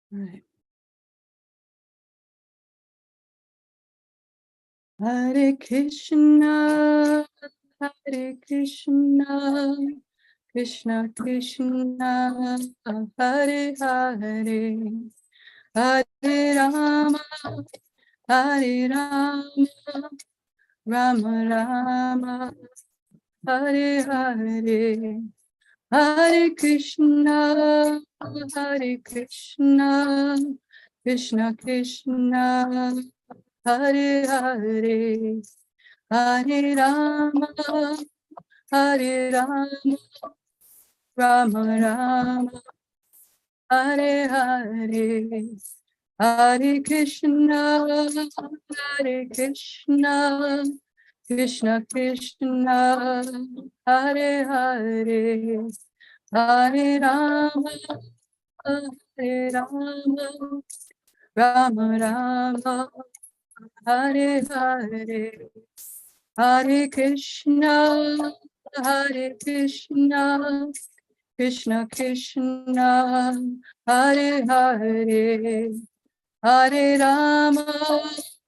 Right. Hare Krishna, Hare Krishna, Krishna Krishna, Hare Hare, Hare Rama, Hare Rama, Rama Rama, Hare Hare, Hare Krishna, Hare Krishna, Krishna Krishna, Hare Hare, Hare Rama, Hare Rama, Rama Rama, Hare Hare, Hare Krishna, Hare Krishna, Krishna Krishna, Hare Hare, Hare Rama, Hare Rama, Rama Rama, Hare Hare, Hare Krishna, Hare Krishna, Krishna Krishna, Hare Hare, Hare Rama,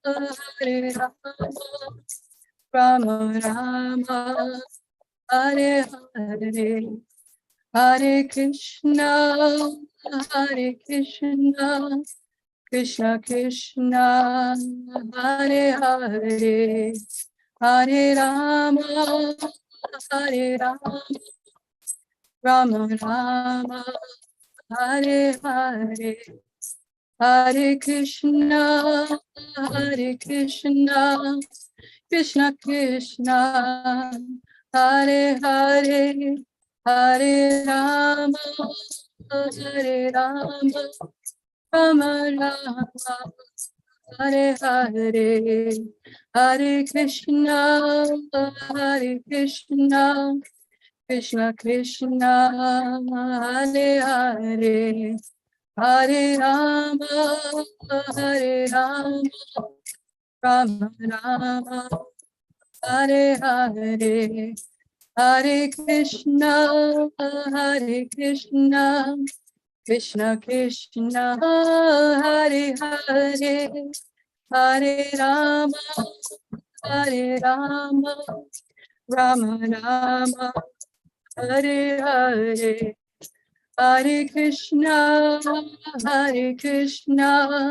Hare Rama, Rama Rama, Hare Hare, Hare Krishna, Hare Krishna, Krishna Krishna, Hare Hare, Hare Rama, Hare Rama, Rama Rama, Hare Hare, Hare Krishna, Hare Krishna, Krishna Krishna, Hare Hare, Hare Rama, Hare Rama, Rama Rama, Hare Hare, Hare Krishna, Hare Krishna, Krishna Krishna, Hare Hare, Hare Rama, Hare Rama, Rama Rama, Hare Hare, Hare Krishna, Hare Krishna, Krishna Krishna, Hare Hare, Hare Rama, Hare Rama, Rama Rama, Hare Hare, Hare Krishna, Hare Krishna,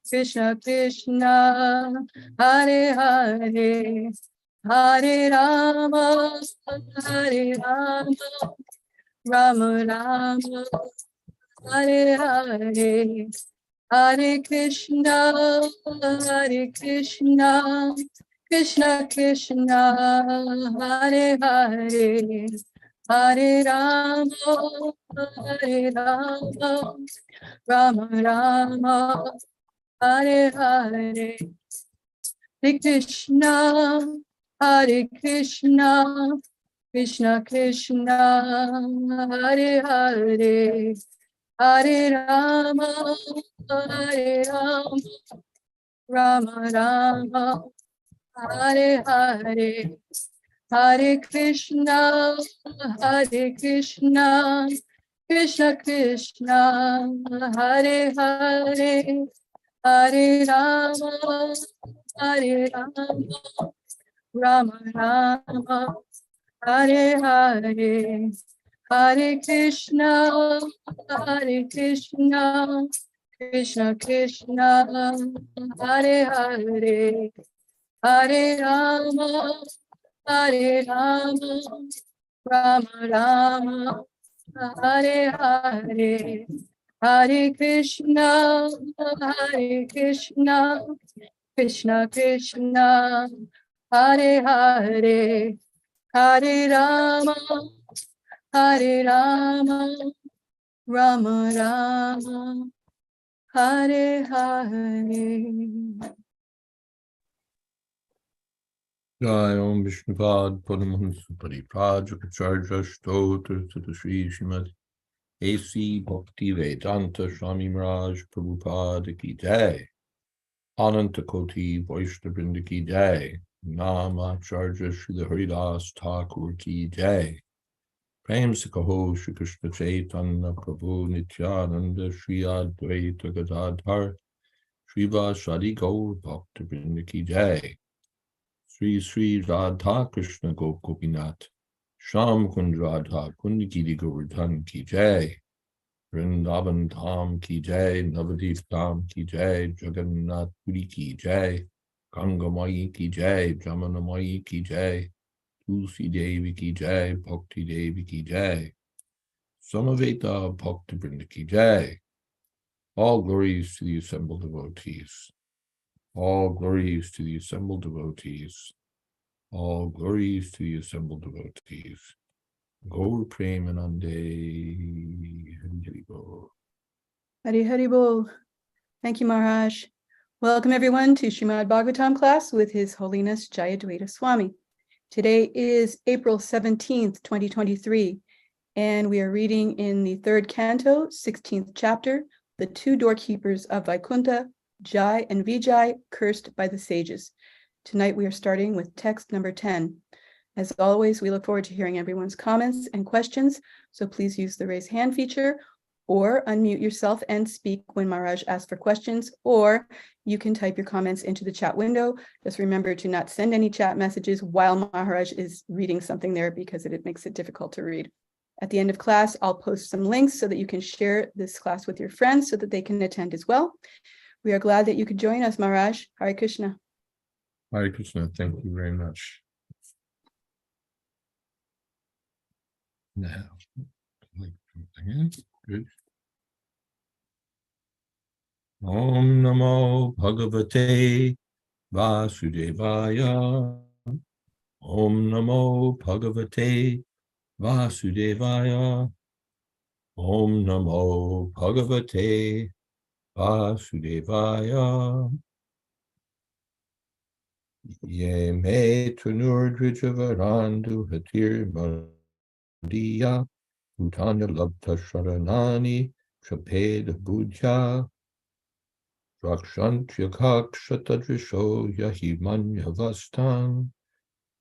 Krishna Krishna, Hare Hare, Hare Rama, Hare Rama, Rama Rama, Hare Hare, Hare Krishna, Hare Krishna, Krishna Krishna, Hare Hare, Hare Rama, Hare Rama, Rama Rama, Hare Hare, Hare Krishna, Hare Krishna, Krishna Krishna, Hare Hare, Hare Rama, Hare Rama, Rama Rama, Hare Hare, Hare Krishna, Hare Krishna, Krishna Krishna, Hare Hare, Hare Rama, Hare Rama, Rama Rama, Hare Hare, Hare Krishna, Hare Krishna, Krishna Krishna, Hare Hare, Hare Rama, Hare Rama, Rama Rama, Hare Hare, Hare Krishna, Hare Krishna, Krishna Krishna, Hare Hare, Hare Rama, Hare Rama, Rama Rama, Hare Hare. Jai Om Vishnupad Paramahansa Paripad Jacharya Stotra Tata Shri Srimad A.C. Bhakti Vedanta Swami Maharaj Prabhupada Ki Jai Ananta Koti Vaishnavrinda Ki Jai Namacharya Srila Haridas Thakur Ki Jai Prem Sikaho Shri Krishna Chaitanya Prabhu Nityananda Shri Advaita Gadadhar Shriva Shadi Gaur Bhakta Vrinda Ki Jai Sri Sri Radha Krishna Gopinath Sham Kund Radha Kundi Giri Govardhan Ki Jai Vrindavan Dham Ki Jai Navadip Dham Ki Jai Jagannath Puri Ki Jai Ganga Mai Ki Jai Jamana Mai Ki Jai Tulsi Devi Ki Jai Bhakti Devi Ki Jai Samaveta Bhakti Vrinda Ki Jai. All glories to the assembled devotees. All glories to the assembled devotees. All glories to the assembled devotees. Gaur Premanande Hari Hari Bol. Hari Hari Bol. Thank you, Maharaj. Welcome everyone to Srimad Bhagavatam class with His Holiness Jayadvaita Swami. Today is April 17th, 2023, and we are reading in the third canto, 16th chapter, the two doorkeepers of Vaikuntha, Jai and Vijay, cursed by the sages. Tonight we are starting with text number 10. As always, we look forward to hearing everyone's comments and questions, so please use the raise hand feature or unmute yourself and speak when Maharaj asks for questions, or you can type your comments into the chat window. Just remember to not send any chat messages while Maharaj is reading something there because it makes it difficult to read. At the end of class, I'll post some links so that you can share this class with your friends so that they can attend as well. We are glad that you could join us, Maharaj. Hare Krishna. Hare Krishna, thank you very much. Now, good. Om Namo Bhagavate Vasudevaya. Om Namo Bhagavate Vasudevaya. Om Namo Bhagavate Vasudevaya. Ye me tunur drijavarandu hatir Diya Utanya Labta Sharanani Chapeda Budya Rakshantya Kshatadrisho Yahimanya Vastan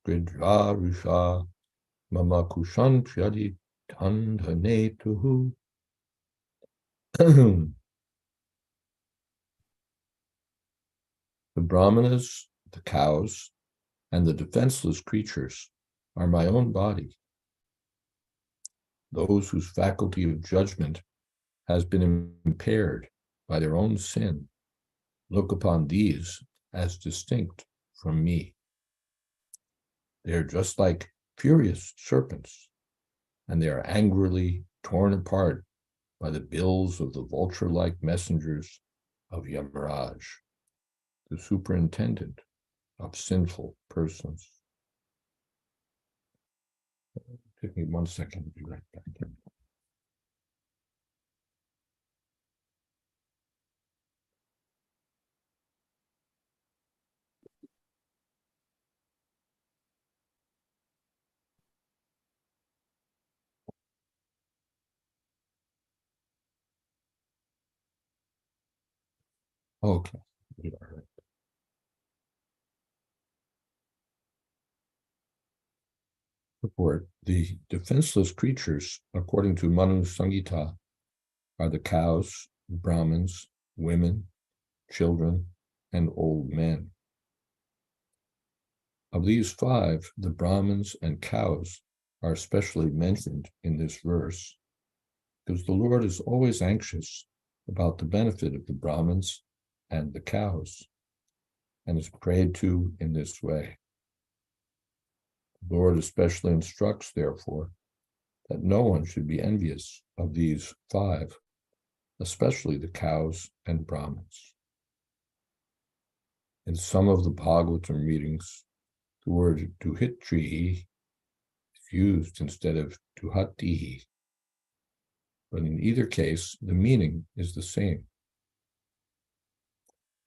Gridvarusha Mama Kushantyadi Tandhanetuhu. The Brahmanas, the cows, and the defenseless creatures are my own body. Those whose faculty of judgment has been impaired by their own sin look upon these as distinct from me. They are just like furious serpents, and they are angrily torn apart by the bills of the vulture-like messengers of Yamaraj, the superintendent of sinful persons. Give me 1 second, I'll be right back. Okay, we are right. Report. The defenseless creatures, according to Manu Sangita, are the cows, Brahmins, women, children, and old men. Of these five, the Brahmins and cows are especially mentioned in this verse because the Lord is always anxious about the benefit of the Brahmins and the cows and is prayed to in this way. The Lord especially instructs, therefore, that no one should be envious of these five, especially the cows and Brahmins. In some of the Bhagavatam readings, the word duhitrihi is used instead of duhatihi, but in either case, the meaning is the same.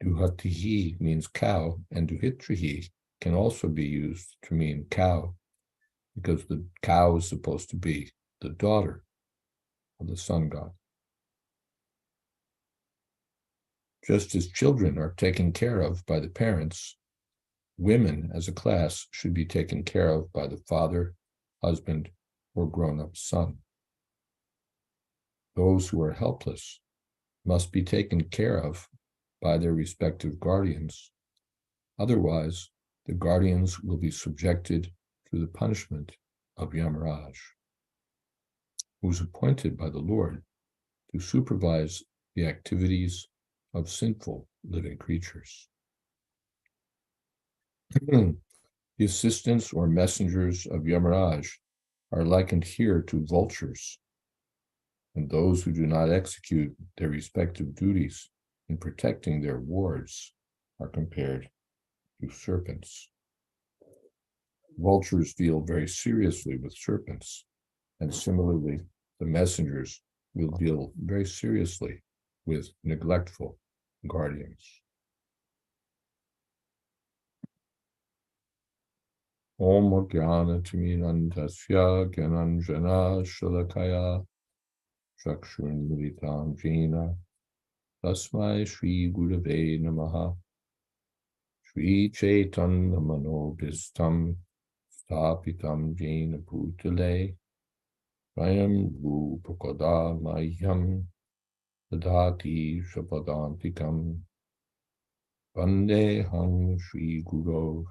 Duhatihi means cow, and duhitrihi can also be used to mean cow, because the cow is supposed to be the daughter of the sun god. Just as children are taken care of by the parents, women as a class should be taken care of by the father, husband, or grown-up son. Those who are helpless must be taken care of by their respective guardians. Otherwise, the guardians will be subjected to the punishment of Yamaraj, who is appointed by the Lord to supervise the activities of sinful living creatures. The assistants or messengers of Yamaraj are likened here to vultures, and those who do not execute their respective duties in protecting their wards are compared to serpents. Vultures deal very seriously with serpents, and similarly, the messengers will deal very seriously with neglectful guardians. Om Jnana Timirandasya Gyananjana Shalakaya Chakshurun Militam Jena Tasmai Shri Gurave Namaha Shri Chaitanya Manobhistam Stapitam Jena Bhutale Swayam Rupakoda Mayam Dadati Shapadantikam Vande Hang Shri Guru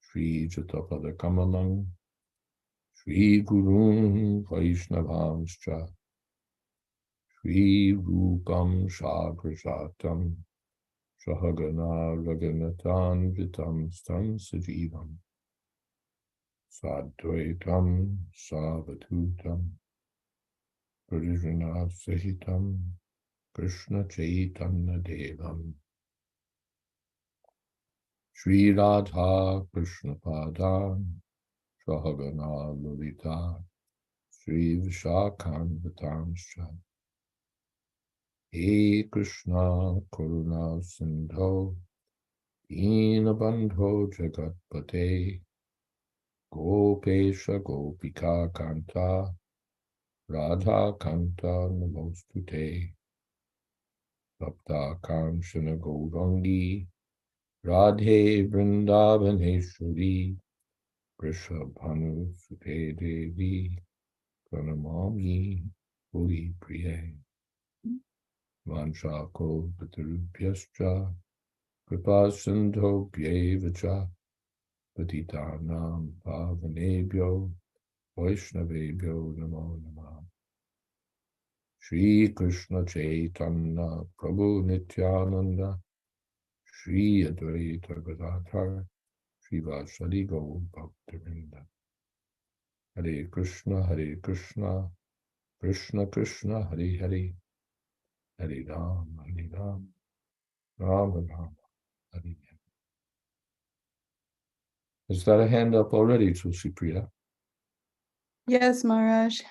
Shri Jatapada Kamalang Shri Gurun Vaishnavamscha Shri Rupam Shagrajatam Sahagana Raganatan Vitam Stam Sajivam Sadvaitam Savatutam Parijana Sahitam Krishna Chaitanya Devam Shri Radha Krishna Padam Sahagana Lalita Shri Vishakhan Vitamscha He Krishna Karuna Sindho Dinabandho Jagatpate Gopesha Gopika Kanta Radha Kanta Namostute Sapta Kamshana Gaurangi Radhe Vrindavaneshwari Vrishabhanu Sute Devi Pranamami Puri Priye Vanchako Pitarupyascha Kripa Sindho Pyevacha Patitanam Pavanebhyo Vaishnavebhyo Namo Namah Shri Krishna Chaitanya Prabhu Nityananda Shri Advaita Gadadhar Shri Vasadi Gaur Bhaktivinoda Hare Krishna Krishna Krishna Hare Hare Hare Ram Rama Rama Hare Hare. Is that a hand up already, Tulsi Priya? Yes, Maharaj.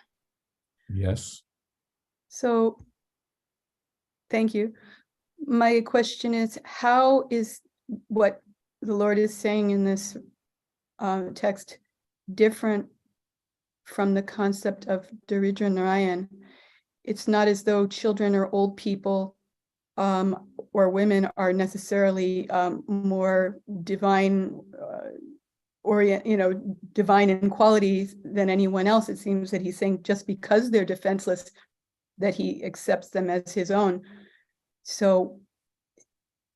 Yes. So, thank you. My question is, how is what the Lord is saying in this text different from the concept of Daridra Narayan? It's not as though children or old people or women are necessarily more divine divine in qualities than anyone else. It seems that he's saying just because they're defenseless, that he accepts them as his own. So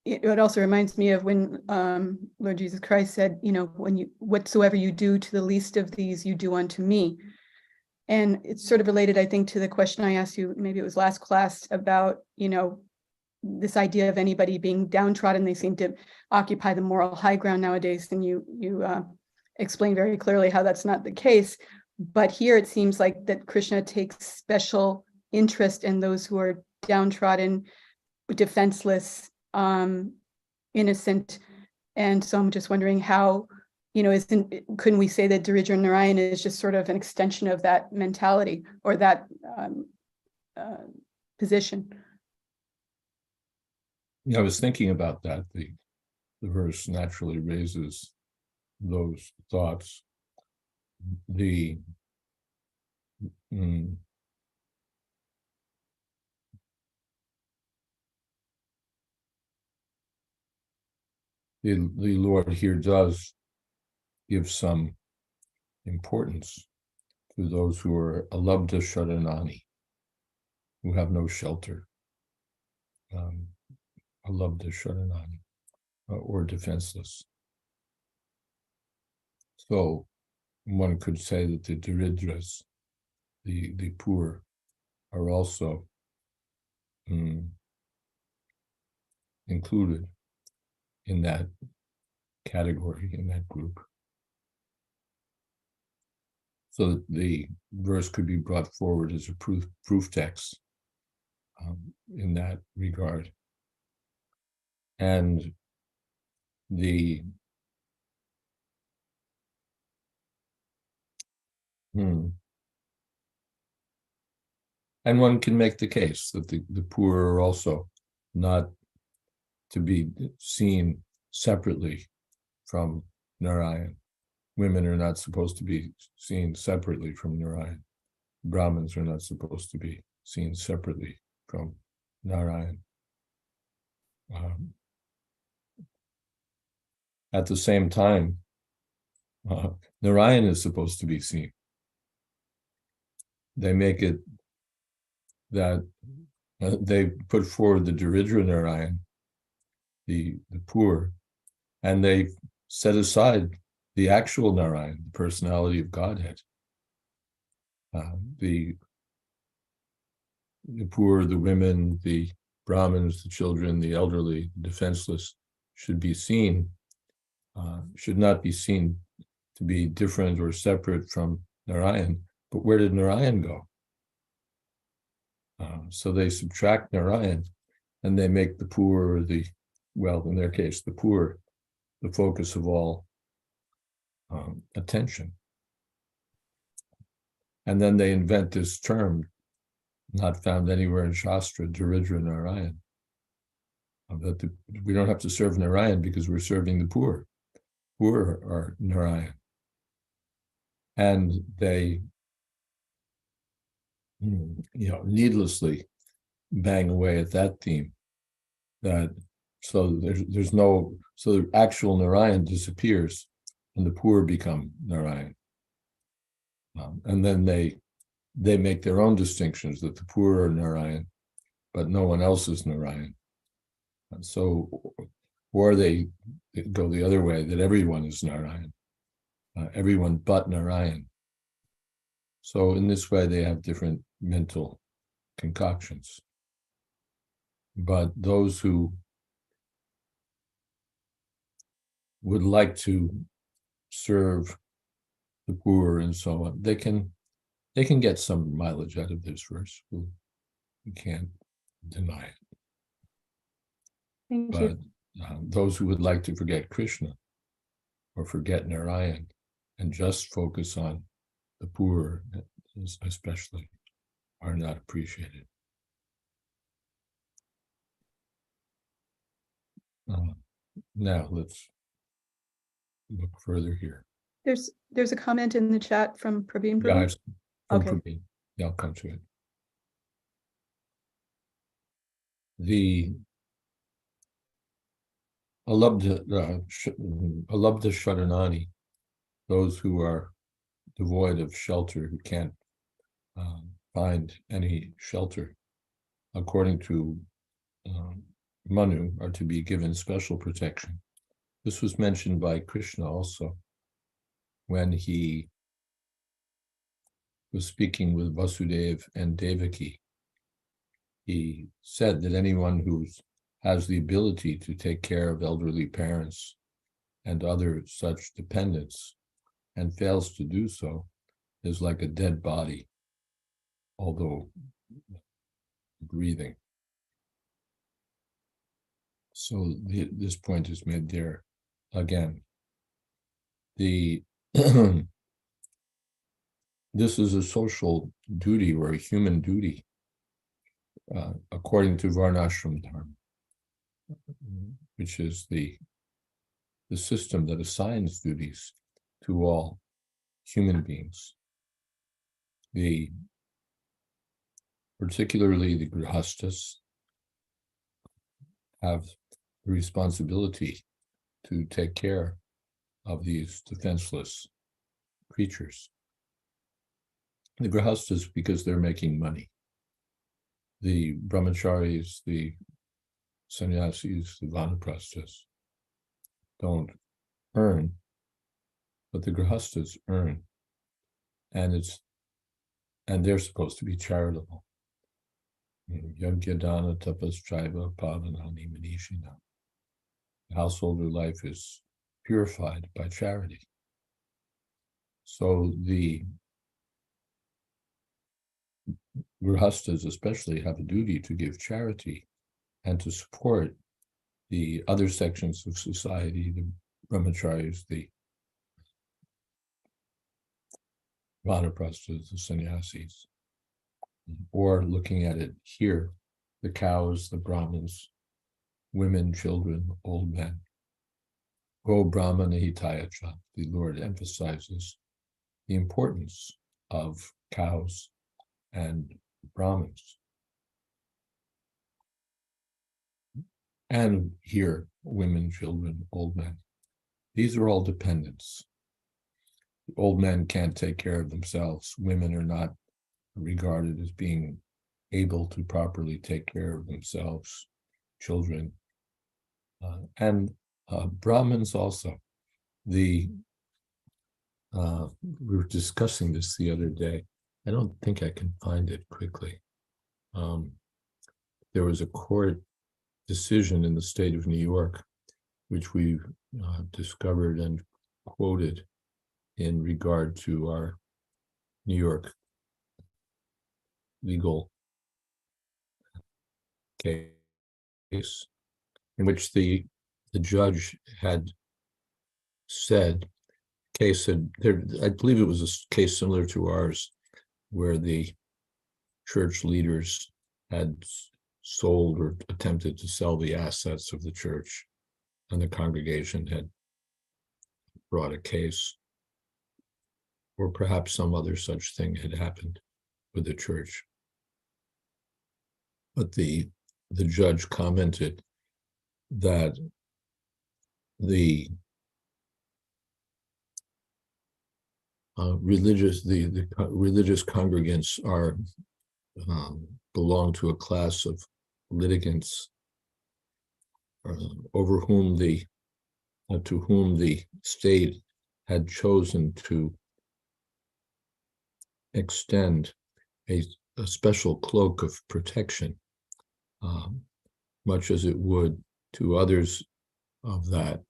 it also reminds me of when Lord Jesus Christ said, whatsoever you do to the least of these, you do unto me. And it's sort of related, I think, to the question I asked you, maybe it was last class, about, this idea of anybody being downtrodden. They seem to occupy the moral high ground nowadays. And you explain very clearly how that's not the case. But here it seems like that Krishna takes special interest in those who are downtrodden, defenseless, innocent. And so I'm just wondering how, couldn't we say that Daridra Narayan is just sort of an extension of that mentality or that position? Yeah, I was thinking about that. The verse naturally raises those thoughts. The Lord here does give some importance to those who are alabdha sharanani, who have no shelter, alabdha sharanani, or defenseless. So one could say that the daridras, the poor, are also included in that category, in that group. So that the verse could be brought forward as a proof text in that regard. And and one can make the case that the poor are also not to be seen separately from Narayan. Women are not supposed to be seen separately from Narayan. Brahmins are not supposed to be seen separately from Narayan. At the same time, Narayan is supposed to be seen. They make it that they put forward the Daridra Narayan, the poor, and they set aside the actual Narayan, the personality of Godhead. The poor, the women, the Brahmins, the children, the elderly, the defenseless should be seen, should not be seen to be different or separate from Narayan. But where did Narayan go? So they subtract Narayan and they make the poor, in their case, the poor, the focus of all attention. And then they invent this term, not found anywhere in Shastra, Daridra Narayan. That we don't have to serve Narayan because we're serving the poor. Poor are Narayan. And they, needlessly bang away at that theme. So the actual Narayan disappears and the poor become Narayan. And then they make their own distinctions that the poor are Narayan, but no one else is Narayan. And so, or they go the other way, that everyone is Narayan, everyone but Narayan. So in this way, they have different mental concoctions. But those who would like to serve the poor and so on, they can get some mileage out of this verse. We can't deny it. Thank you. Those who would like to forget Krishna or forget Narayan and just focus on the poor, especially, are not appreciated. Now let's look further here. There's a comment in the chat from Praveen. Yeah, okay. Praveen. Yeah, I'll come to it. The alabdha sharanani, those who are devoid of shelter, who can't find any shelter, according to Manu, are to be given special protection. This was mentioned by Krishna also when he was speaking with Vasudeva and Devaki. He said that anyone who has the ability to take care of elderly parents and other such dependents and fails to do so is like a dead body, although breathing. So this point is made there again. This is a social duty or a human duty, according to Varnashram Dharma, which is the system that assigns duties to all human beings. Particularly the grihastas have the responsibility to take care of these defenseless creatures. The grihastas, because they're making money. The brahmacharis, the sannyasis, the vanaprasthas don't earn, but the grihastas earn. And they're supposed to be charitable. Yajna dana tapas chaiva pavanani manishina. Householder life is purified by charity. So the grihastas especially have a duty to give charity and to support the other sections of society, the brahmacharis, the vanaprasthas, the sannyasis. Or looking at it here, the cows, the brahmins, women, children, old men. Go brahmana hitayacha. The Lord emphasizes the importance of cows and brahmins. And here, women, children, old men. These are all dependents. Old men can't take care of themselves. Women are not regarded as being able to properly take care of themselves. Children. And Brahmins also. We were discussing this the other day. I don't think I can find it quickly. There was a court decision in the state of New York, which we discovered and quoted in regard to our New York legal case, in which the judge had said, I believe it was a case similar to ours, where the church leaders had sold or attempted to sell the assets of the church, and the congregation had brought a case, or perhaps some other such thing had happened with the church. But the judge commented that the religious congregants belong to a class of litigants over whom to whom the state had chosen to extend a special cloak of protection, much as it would to others of that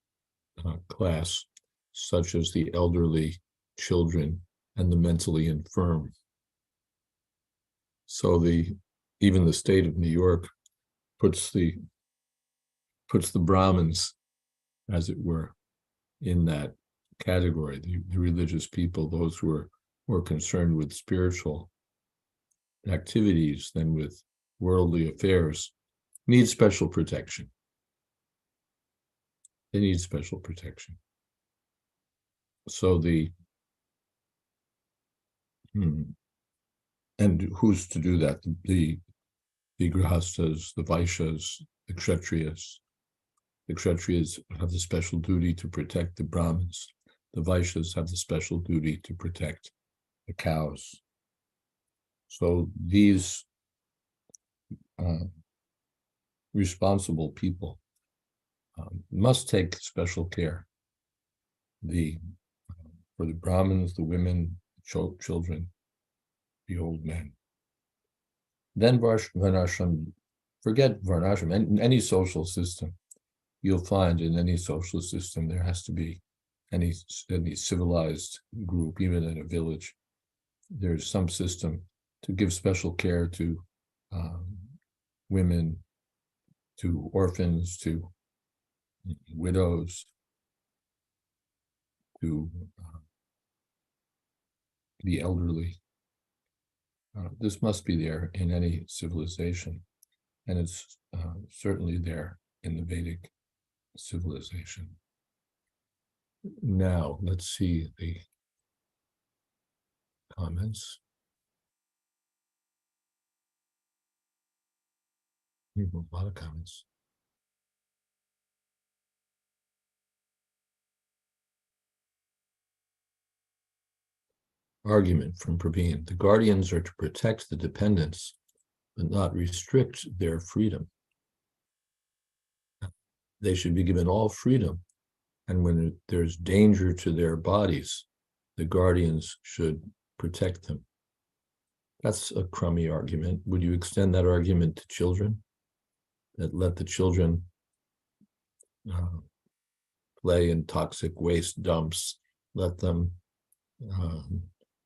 class, such as the elderly, children, and the mentally infirm. So even the state of New York puts the Brahmins, as it were, in that category, the religious people, those who are more concerned with spiritual activities than with worldly affairs, need special protection. They need special protection. So and who's to do that? The grihastas, the vaishyas, the kshatriyas. The kshatriyas have the special duty to protect the brahmins. The vaishyas have the special duty to protect the cows. So these responsible people must take special care. For the brahmins, the women, children, the old men. Then varnashram, forget varnashram, in any social system, you'll find in any social system there has to be any civilized group, even in a village, there's some system to give special care to women, to orphans, to widows, to the elderly. This must be there in any civilization, and it's certainly there in the Vedic civilization. Now, let's see the comments. We have a lot of comments. argument from Praveen. The guardians are to protect the dependents, but not restrict their freedom. They should be given all freedom. And when there's danger to their bodies, the guardians should protect them. That's a crummy argument. Would you extend that argument to children? That let the children play in toxic waste dumps, let them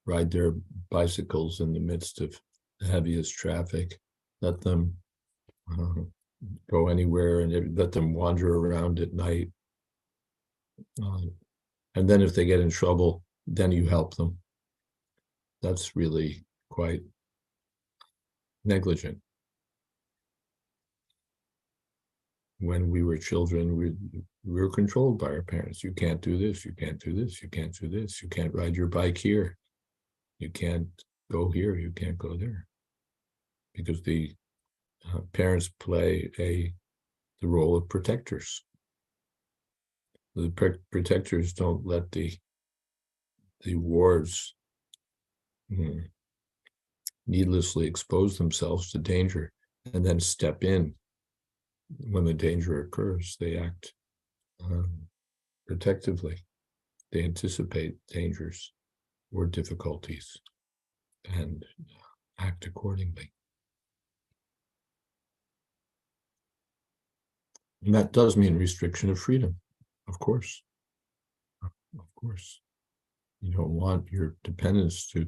ride their bicycles in the midst of the heaviest traffic, let them go anywhere and let them wander around at night. And then if they get in trouble, then you help them. That's really quite negligent. When we were children, we were controlled by our parents. You can't do this, you can't do this, you can't do this, you can't ride your bike here, you can't go here, you can't go there. Because the parents play the role of protectors. The protectors don't let the wards needlessly expose themselves to danger and then step in when the danger occurs. They act protectively. They anticipate dangers or difficulties and act accordingly. And that does mean restriction of freedom, of course. Of course. You don't want your dependents to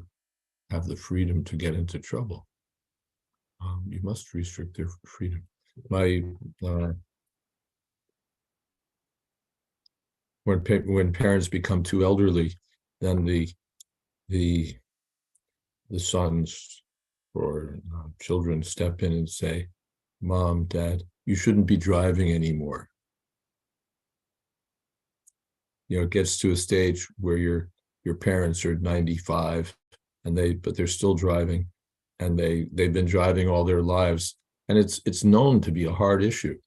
have the freedom to get into trouble. You must restrict their freedom. When parents become too elderly, then the sons or children step in and say, "Mom, Dad, you shouldn't be driving anymore." It gets to a stage where your parents are 95 but they're still driving, and they've been driving all their lives, and it's known to be a hard issue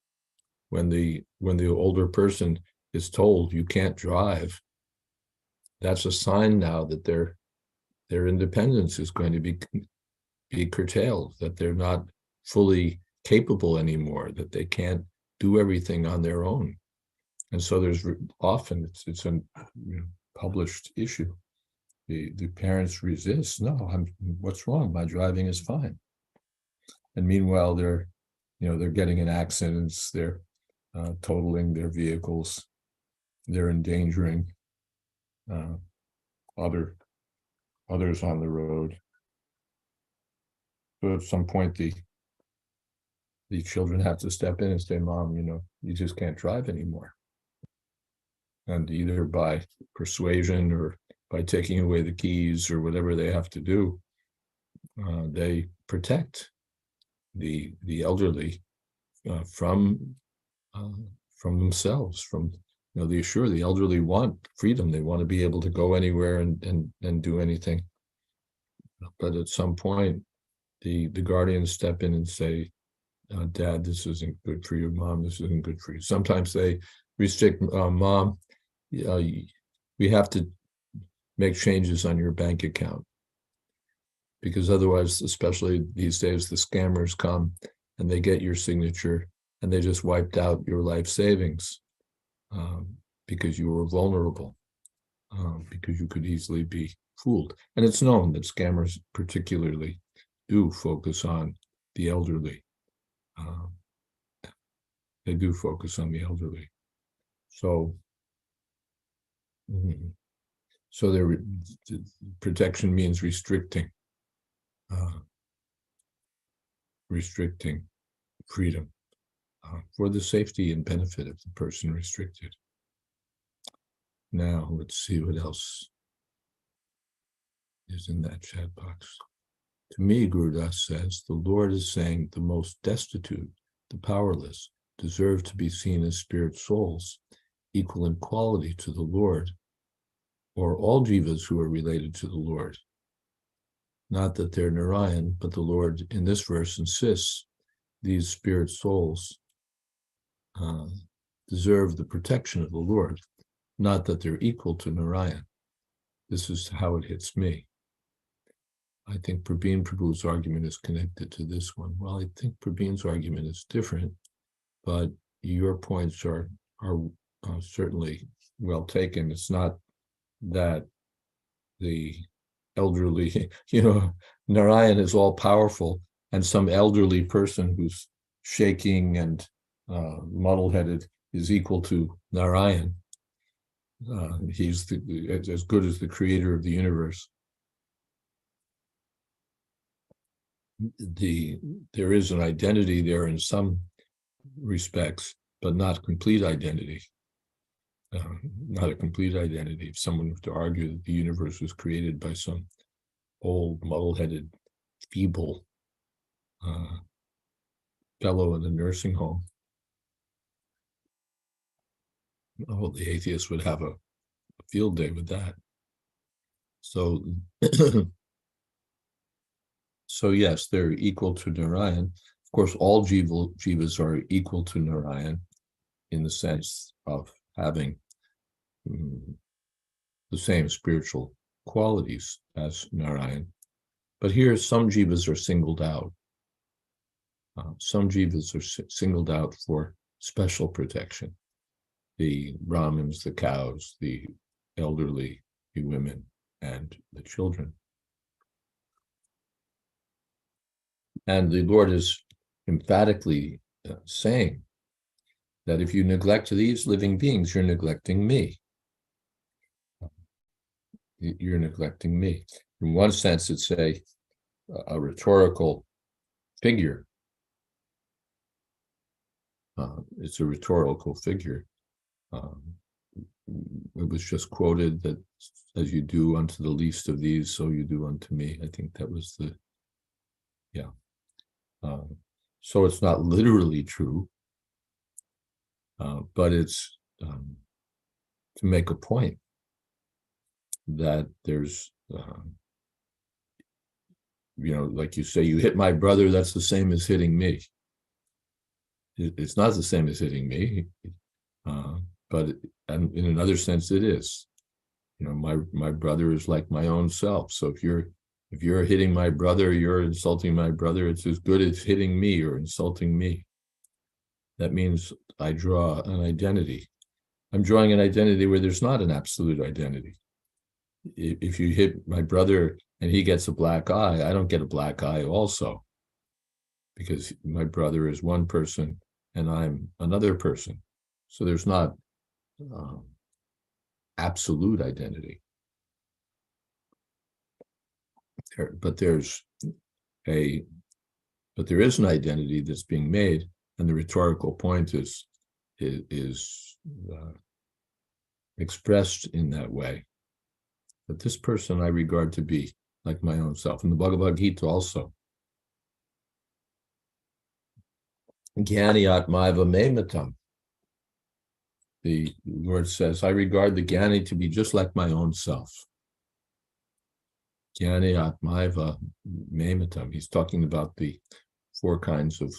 when the older person is told you can't drive. That's a sign now that their independence is going to be curtailed, that they're not fully capable anymore, that they can't do everything on their own. And so there's often it's a published issue. The parents resist. No, what's wrong? My driving is fine. And meanwhile, they're getting in accidents. They're totaling their vehicles. They're endangering others on the road. So at some point, the children have to step in and say, "Mom, you just can't drive anymore." And either by persuasion or by taking away the keys or whatever they have to do, they protect the elderly from themselves. The elderly want freedom. They want to be able to go anywhere and do anything. But at some point, the guardians step in and say, "Dad, this isn't good for you. Mom, this isn't good for you." Sometimes they restrict, "Mom, we have to make changes on your bank account, because otherwise, especially these days, the scammers come and they get your signature and they just wiped out your life savings because you were vulnerable, because you could easily be fooled." And it's known that scammers particularly do focus on the elderly. They do focus on the elderly. So their protection means restricting freedom for the safety and benefit of the person restricted. Now, let's see what else is in that chat box. To me, Gurudas says, the Lord is saying the most destitute, the powerless, deserve to be seen as spirit souls, equal in quality to the Lord, or all jivas who are related to the Lord. Not that they're Narayan, but the Lord in this verse insists these spirit souls deserve the protection of the Lord, not that they're equal to Narayan. This is how it hits me. I think Prabhin Prabhu's argument is connected to this one. Well, I think Prabhin's argument is different, but your points are certainly well taken. It's not that the elderly, Narayan is all powerful, and some elderly person who's shaking and muddle-headed is equal to Narayan. He's as good as the creator of the universe. There is an identity there in some respects, but not complete identity. Not a complete identity. If someone were to argue that the universe was created by some old, muddle-headed, feeble fellow in a nursing home, the atheist would have a field day with that. So, so yes, they're equal to Narayan. Of course, all jivas are equal to Narayan in the sense of having the same spiritual qualities as Narayan. But here, some jivas are singled out. Some jivas are singled out for special protection. The Brahmins, the cows, the elderly, the women, and the children. And the Lord is emphatically saying that if you neglect these living beings, you're neglecting me. You're neglecting me. In one sense, it's a rhetorical figure. It's a rhetorical figure. It was just quoted that as you do unto the least of these, so you do unto me. I think that was so it's not literally true, but it's to make a point that there's, like you say, you hit my brother, that's the same as hitting me. It's not the same as hitting me, but in another sense it is. My brother is like my own self. So if you're hitting my brother, you're insulting my brother, it's as good as hitting me or insulting me. That means I draw an identity. I'm drawing an identity where there's not an absolute identity. If you hit my brother and he gets a black eye, I don't get a black eye also, because my brother is one person and I'm another person. So there's not absolute identity. But there is an identity that's being made, and the rhetorical point is expressed in that way. But this person I regard to be like my own self. In the Bhagavad Gita also, Jnani Atmaiva Mematam. The Lord says, I regard the Jnani to be just like my own self. Jnani Atmaiva Mematam. He's talking about the 4 kinds of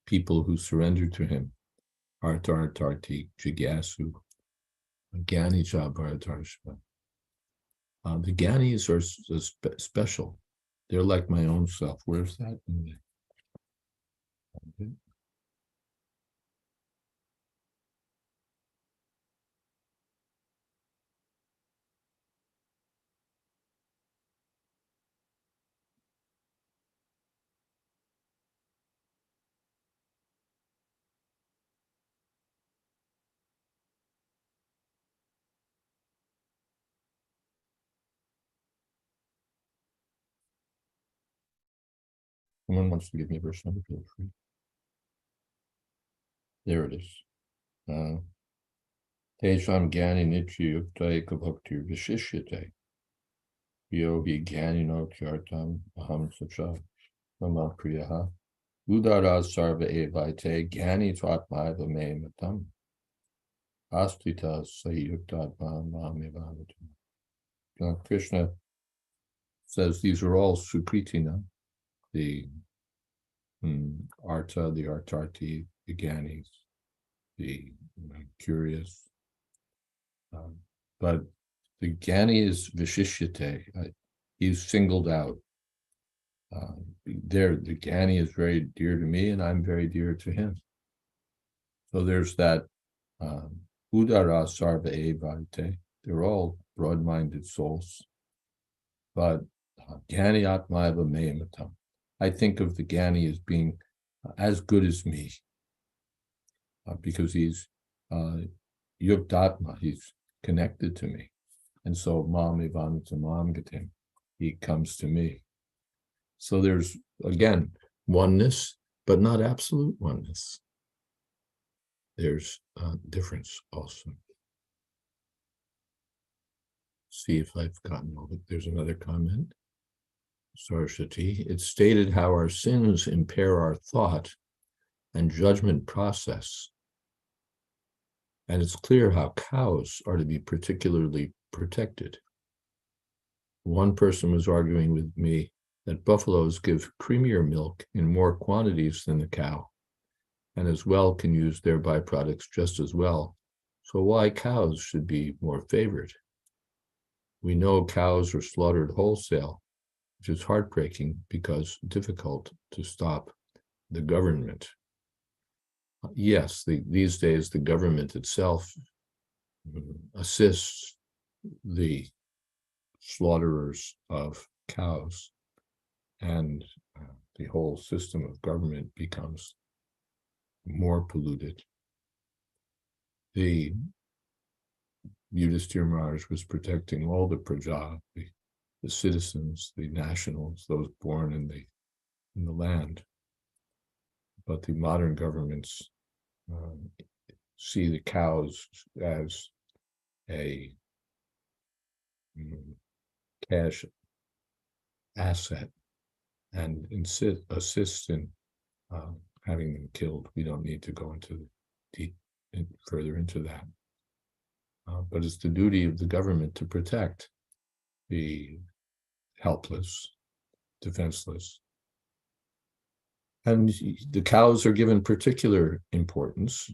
people who surrender to him. Artar, Tarti, Jigasu, Jnani Cha Bharatarshva. The Jnanis are special. They're like my own self. Where's that? Someone wants to give me a verse number, feel free. There it is. Tesham Jnani Nityayukta Ekabhaktir Vishishyate. Yogi Jnanino Kyartam Aham Sacha Mama Priyaha. Udara Sarva Evaite Jnani Twatmaiva Me Matam. Astita Sayukta Mahamivahatam. Krishna says these are all Sukritina, the Arta, the Artarti, the Jnanis, the curious. But the Jnani is Vishishyate. He's singled out. The Gani is very dear to me, and I'm very dear to him. So there's that Udara Sarva Evate. They're all broad-minded souls. But Gani Atmaiva Mayamatam. I think of the Gani as being as good as me, because he's Yuktatma, he's connected to me. And so Mam Ivanatamam Gatim, he comes to me. So there's, again, oneness, but not absolute oneness. There's difference also. See if I've gotten all of it. There's another comment. Saraswati, it's stated how our sins impair our thought and judgment process. And it's clear how cows are to be particularly protected. One person was arguing with me that buffaloes give creamier milk in more quantities than the cow, and as well can use their byproducts just as well. So why cows should be more favored? We know cows are slaughtered wholesale, which is heartbreaking because difficult to stop the government. Yes, these days the government itself assists the slaughterers of cows, and the whole system of government becomes more polluted. The Yudhishthira Maharaj was protecting all the praja, the citizens, the nationals, those born in the land. But the modern governments see the cows as a cash asset and assist in having them killed. We don't need to go into further into that. But it's the duty of the government to protect the helpless, defenseless. And the cows are given particular importance.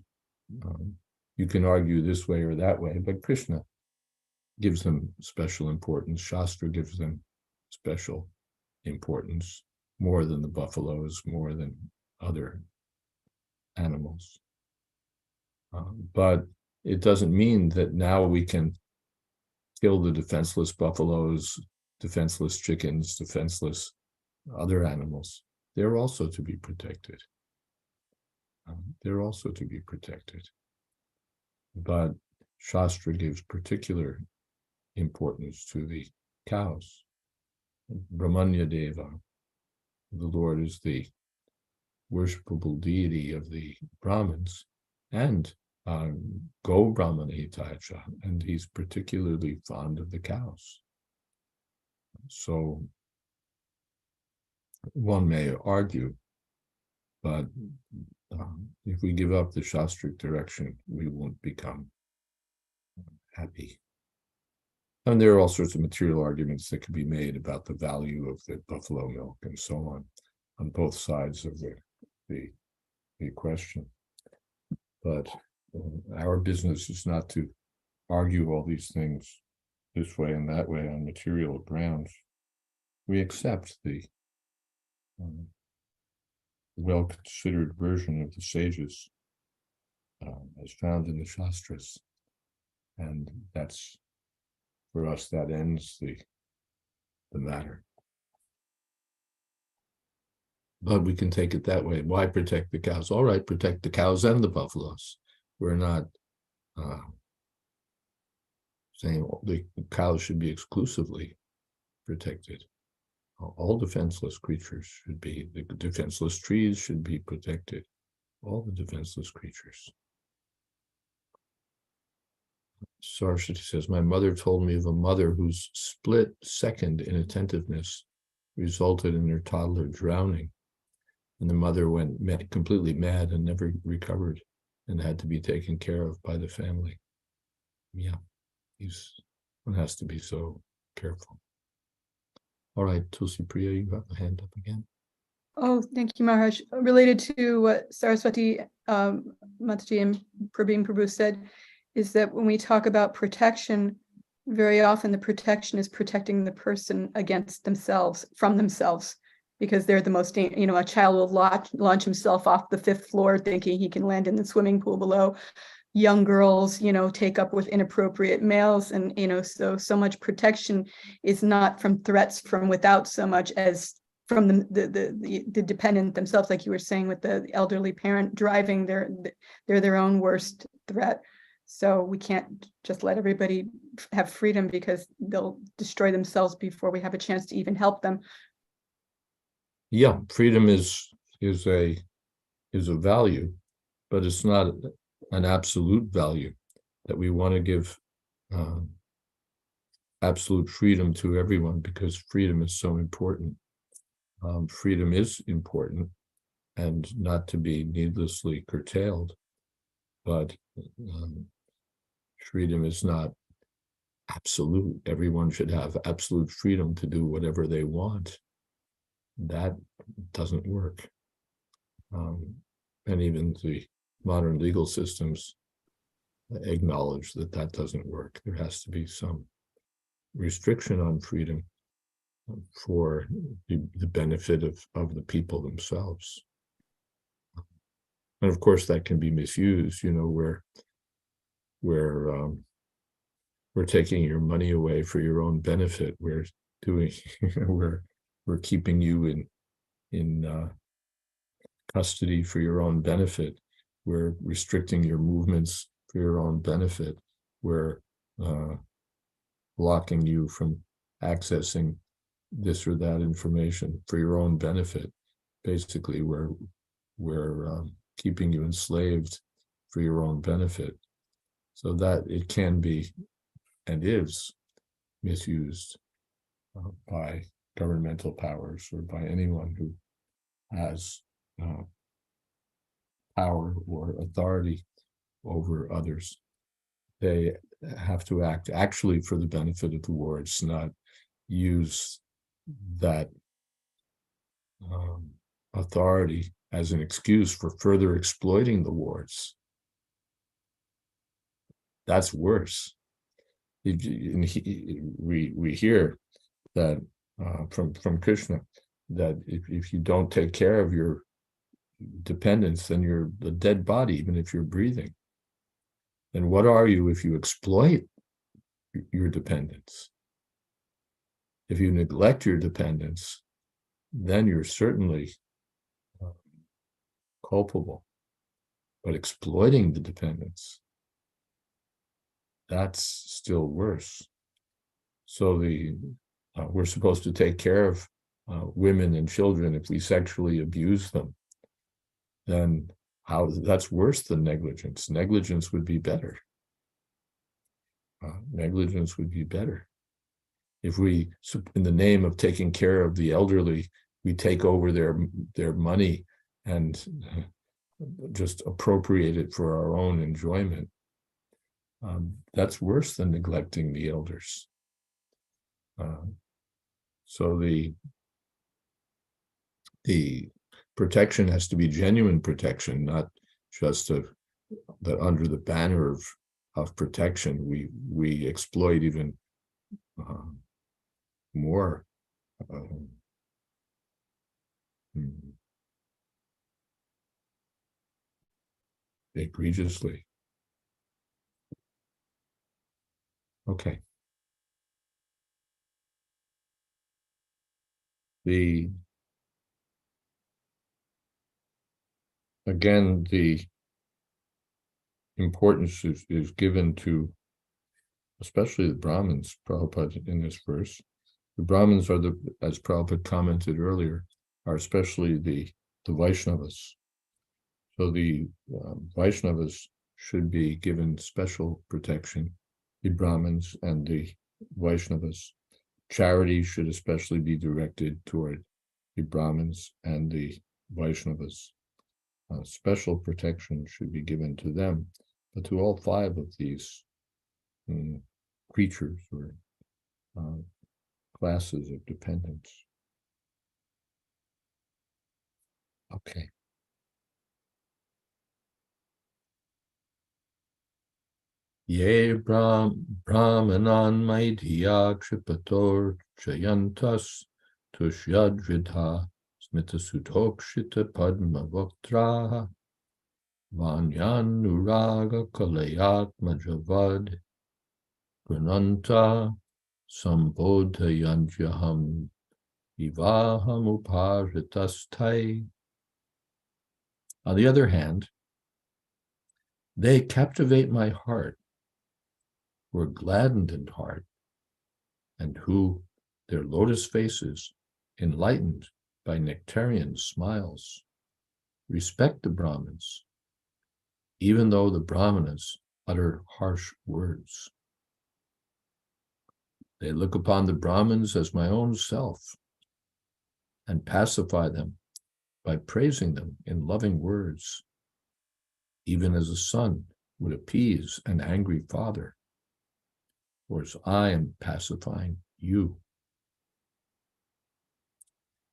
You can argue this way or that way, but Krishna gives them special importance. Shastra gives them special importance, more than the buffaloes, more than other animals. But it doesn't mean that now we can kill the defenseless buffaloes, defenseless chickens, defenseless other animals. They're also to be protected. They're also to be protected. But Shastra gives particular importance to the cows. Brahmanya Deva, the Lord, is the worshipable deity of the Brahmins, and Go Brahmana Hitacha, and he's particularly fond of the cows. So one may argue, but if we give up the Shastric direction, we won't become happy. And there are all sorts of material arguments that can be made about the value of the buffalo milk and so on both sides of the question. But our business is not to argue all these things this way and that way on material grounds. We accept the well-considered version of the sages as found in the Shastras. And that's, for us, that ends the matter. But we can take it that way. Why protect the cows? All right, protect the cows and the buffaloes. We're not saying the cows should be exclusively protected. All defenseless creatures should be, the defenseless trees should be protected. All the defenseless creatures. Saraswati says, my mother told me of a mother whose split second inattentiveness resulted in her toddler drowning. And the mother went completely mad and never recovered and had to be taken care of by the family. Yeah, one has to be so careful. All right, Tulsi Priya, you have a hand up again. Oh, thank you, Maharaj. Related to what Saraswati Mataji and Prabhin Prabhu said, is that when we talk about protection, very often the protection is protecting the person against themselves, from themselves. because they're the most, a child will launch himself off the 5th floor thinking he can land in the swimming pool below. Young girls, take up with inappropriate males, and so much protection is not from threats from without so much as from the dependent themselves, like you were saying with the elderly parent driving. They're their own worst threat. So we can't just let everybody have freedom, because they'll destroy themselves before we have a chance to even help them. Yeah, freedom is a value, but it's not an absolute value that we want to give absolute freedom to everyone, because freedom is so important. Freedom is important, and not to be needlessly curtailed, but freedom is not absolute. Everyone should have absolute freedom to do whatever they want. That doesn't work. And even the modern legal systems acknowledge that that doesn't work. There has to be some restriction on freedom for the benefit of the people themselves. And of course, that can be misused, where we're taking your money away for your own benefit. We're doing, we're keeping you in custody for your own benefit. We're restricting your movements for your own benefit. We're blocking you from accessing this or that information for your own benefit. Basically, we're keeping you enslaved for your own benefit. So that it can be and is misused by governmental powers or by anyone who has power or authority over others. They have to act actually for the benefit of the wards, not use that authority as an excuse for further exploiting the wards. That's worse. We hear that from Krishna, that if you don't take care of your dependents, then you're a dead body, even if you're breathing. And what are you if you exploit your dependents? If you neglect your dependents, then you're certainly culpable. But exploiting the dependents, that's still worse. So we're supposed to take care of women and children. If we sexually abuse them, then that's worse than negligence. Negligence would be better. Negligence would be better. If we, in the name of taking care of the elderly, we take over their money and just appropriate it for our own enjoyment, that's worse than neglecting the elders. So the protection has to be genuine protection, not just that under the banner of protection we exploit even more egregiously. Okay. Again, the importance is given to, especially the Brahmins, Prabhupada, in this verse. The Brahmins are as Prabhupada commented earlier, are especially the Vaishnavas. So the Vaishnavas should be given special protection, the Brahmins and the Vaishnavas. Charity should especially be directed toward the Brahmins and the Vaishnavas. Special protection should be given to them, but to all 5 of these creatures or classes of dependents. Okay. Ye brahmanan maidya kripator jayantas tushyadridha Smita Sudhokshita Padma Vaktra Vanyanuraga Kalayatma Javad Grananta Sambodhayanjaham Vivaham Uparitastai. On the other hand, they captivate my heart, who are gladdened in heart, and who, their lotus faces, enlightened by nectarian smiles, respect the Brahmins, even though the Brahmanas utter harsh words. They look upon the Brahmins as my own self and pacify them by praising them in loving words, even as a son would appease an angry father, or as I am pacifying you.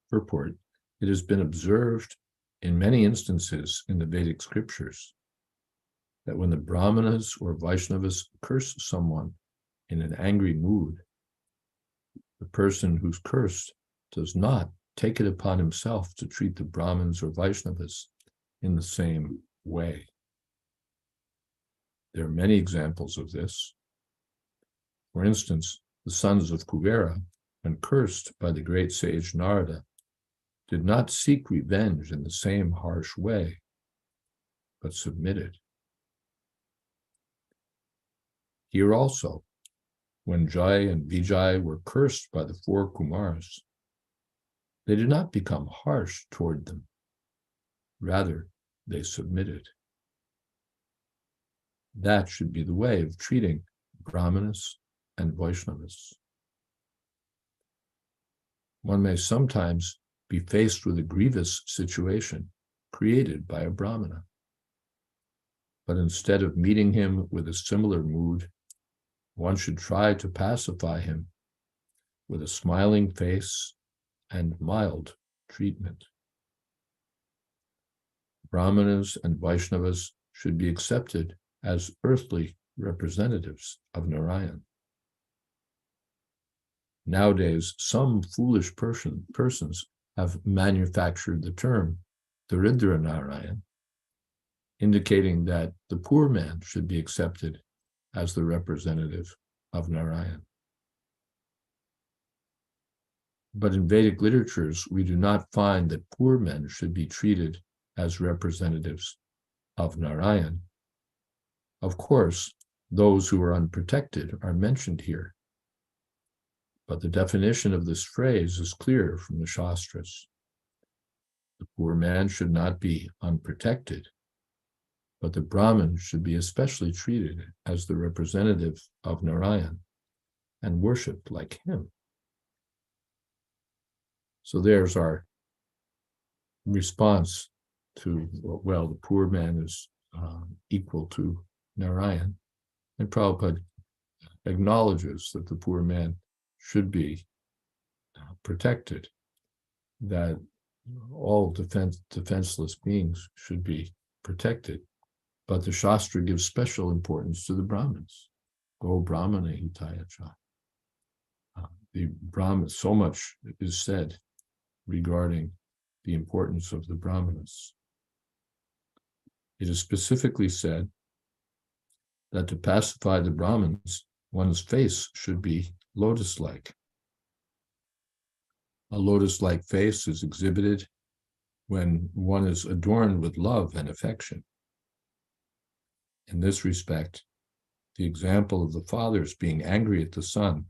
Purport: it has been observed in many instances in the Vedic scriptures that when the Brahmanas or Vaishnavas curse someone in an angry mood, the person who's cursed does not take it upon himself to treat the Brahmins or Vaishnavas in the same way. There are many examples of this. For instance, the sons of Kuvera, when cursed by the great sage Narada, did not seek revenge in the same harsh way, but submitted. Here also, when Jai and Vijay were cursed by the four Kumars, they did not become harsh toward them. Rather, they submitted. That should be the way of treating Brahmanas and Vaishnavas. One may sometimes be faced with a grievous situation created by a Brahmana, but instead of meeting him with a similar mood, one should try to pacify him with a smiling face and mild treatment. Brahmanas and Vaishnavas should be accepted as earthly representatives of Narayan. Nowadays, some foolish persons have manufactured the term Daridra Narayan, indicating that the poor man should be accepted as the representative of Narayan. But in Vedic literatures, we do not find that poor men should be treated as representatives of Narayan. Of course, those who are unprotected are mentioned here, but the definition of this phrase is clear from the Shastras. The poor man should not be unprotected, but the Brahmin should be especially treated as the representative of Narayan and worshipped like him. So there's our response to, well, the poor man is equal to Narayan, and Prabhupada acknowledges that the poor man should be protected, that all defenseless beings should be protected, but the Shastra gives special importance to the Brahmins. Go Brahmana hitaya cha. The Brahmins, so much is said regarding the importance of the Brahmanas. It is specifically said that to pacify the Brahmins, one's face should be lotus-like. A lotus-like face is exhibited when one is adorned with love and affection. In this respect, the example of the fathers being angry at the son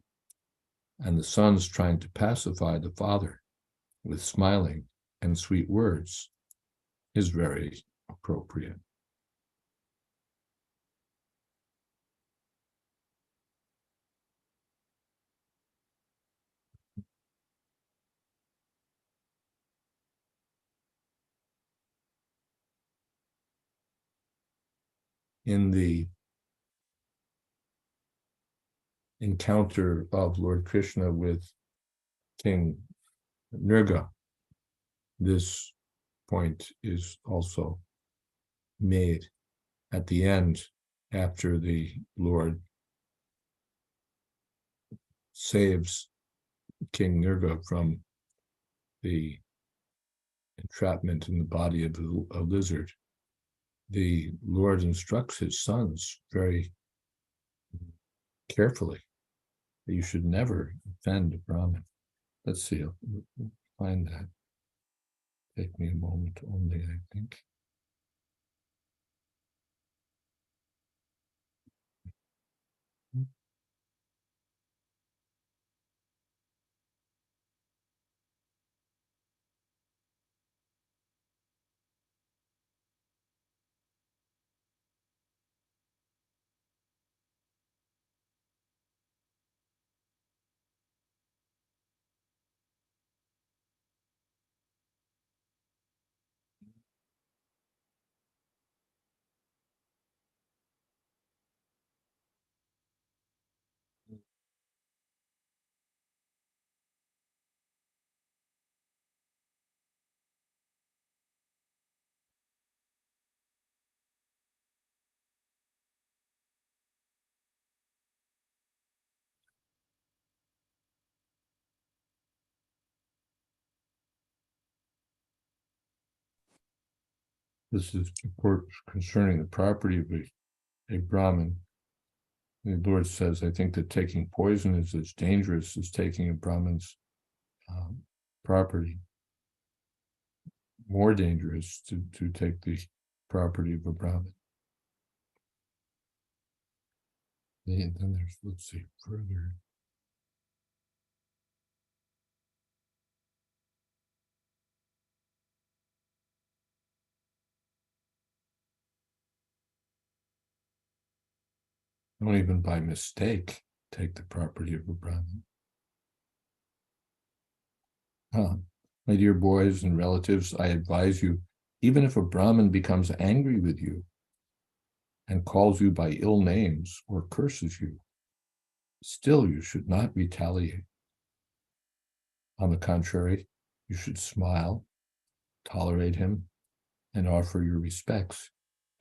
and the sons trying to pacify the father with smiling and sweet words is very appropriate. In the encounter of Lord Krishna with King Nirga, this point is also made at the end, after the Lord saves King Nirga from the entrapment in the body of a lizard, the Lord instructs his sons very carefully that you should never offend a Brahmin. Let's see, I'll find that. Take me a moment only, I think. This is, of course, concerning the property of a Brahmin. The Lord says, I think that taking poison is as dangerous as taking a Brahmin's property. More dangerous to take the property of a Brahmin. And then there's, let's see, further. Don't even by mistake take the property of a Brahmin. My dear boys and relatives, I advise you, even if a Brahmin becomes angry with you and calls you by ill names or curses you, still you should not retaliate. On the contrary, you should smile, tolerate him, and offer your respects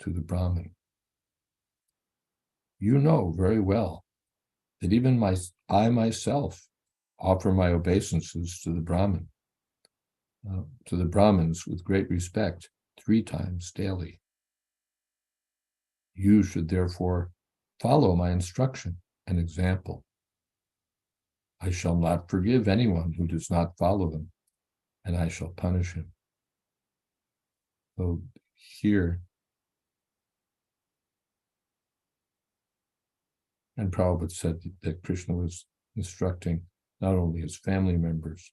to the Brahmin. You know very well that even I myself offer my obeisances to the Brahmin, to the Brahmins with great respect 3 times daily. You should therefore follow my instruction and example. I shall not forgive anyone who does not follow them, and I shall punish him. So here, and Prabhupada said that Krishna was instructing not only his family members